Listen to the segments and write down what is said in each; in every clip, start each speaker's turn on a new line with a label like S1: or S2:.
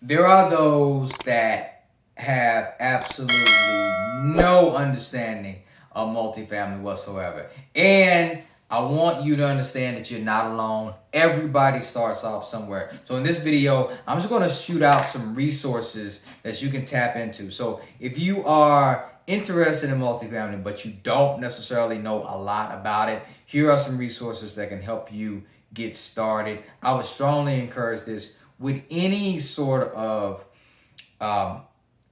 S1: there are those that have absolutely no understanding of multifamily whatsoever. And I want you to understand that you're not alone. Everybody starts off somewhere. So in this video, I'm just going to shoot out some resources that you can tap into. So if you are interested in multifamily, but you don't necessarily know a lot about it, here are some resources that can help you get started. I would strongly encourage this with any sort of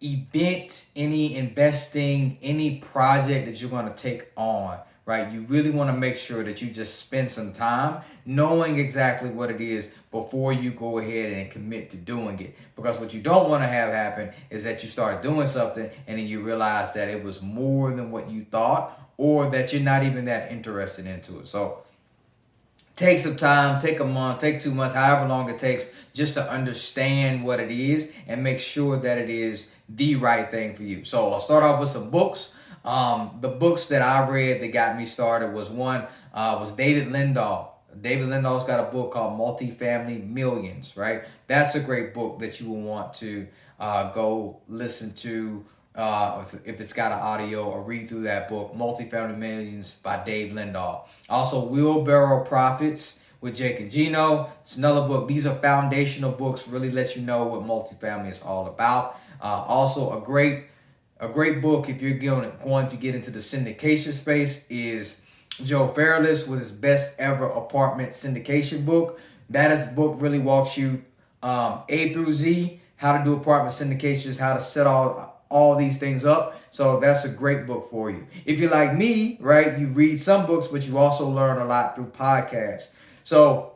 S1: event, any investing, any project that you're going to take on, right? You really want to make sure that you just spend some time knowing exactly what it is before you go ahead and commit to doing it. Because what you don't want to have happen is that you start doing something and then you realize that it was more than what you thought, or that you're not even that interested into it. So take some time, take a month, take 2 months, however long it takes, just to understand what it is and make sure that it is the right thing for you. So I'll start off with some books. The books that I read that got me started was was David Lindahl. David Lindahl's got a book called Multifamily Millions, right? That's a great book that you will want to go listen to if it's got an audio, or read through that book, Multifamily Millions by Dave Lindahl. Also, Wheelbarrow Profits with Jake and Gino. It's another book. These are foundational books, really let you know what multifamily is all about. Also, a great book if you're going to get into the syndication space is Joe Fairless with his Best Ever Apartment Syndication book. That book really walks you A through Z, how to do apartment syndications, how to set all these things up. So that's a great book for you. If you're like me, right, you read some books, but you also learn a lot through podcasts. So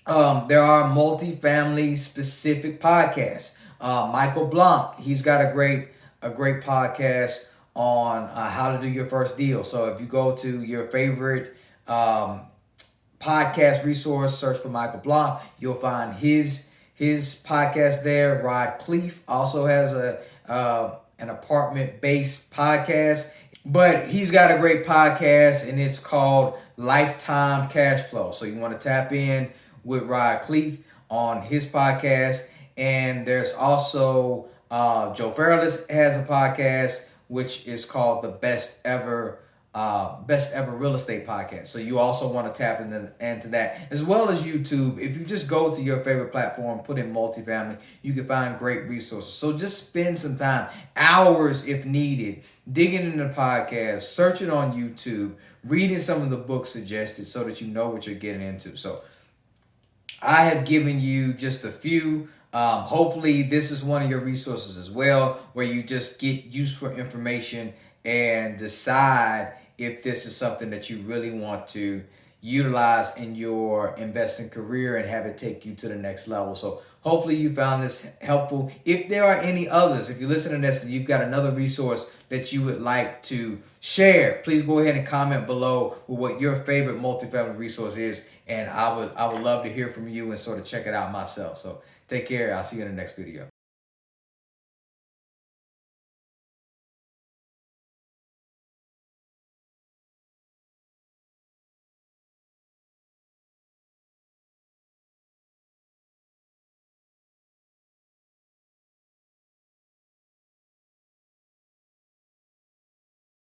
S1: there are multifamily specific podcasts. Michael Blanc, he's got a great podcast on how to do your first deal. So if you go to your favorite podcast resource, search for Michael Blanc, you'll find his podcast there. Rod Cleef also has an apartment-based podcast, but he's got a great podcast, and it's called Lifetime Cash Flow. So you want to tap in with Rod Cleef on his podcast. And there's also Joe Fairless has a podcast which is called the Best Ever Real Estate Podcast. So you also want to tap into that, as well as YouTube. If you just go to your favorite platform, put in multifamily, you can find great resources. So just spend some time, hours if needed, digging into the podcast, searching on YouTube, reading some of the books suggested so that you know what you're getting into. So I have given you just a few. Hopefully this is one of your resources as well, where you just get useful information and decide if this is something that you really want to utilize in your investing career and have it take you to the next level. So hopefully you found this helpful. If there are any others, if you're listening to this and you've got another resource that you would like to share, please go ahead and comment below with what your favorite multifamily resource is, and I would love to hear from you and sort of check it out myself. So take care. I'll see you in the next video.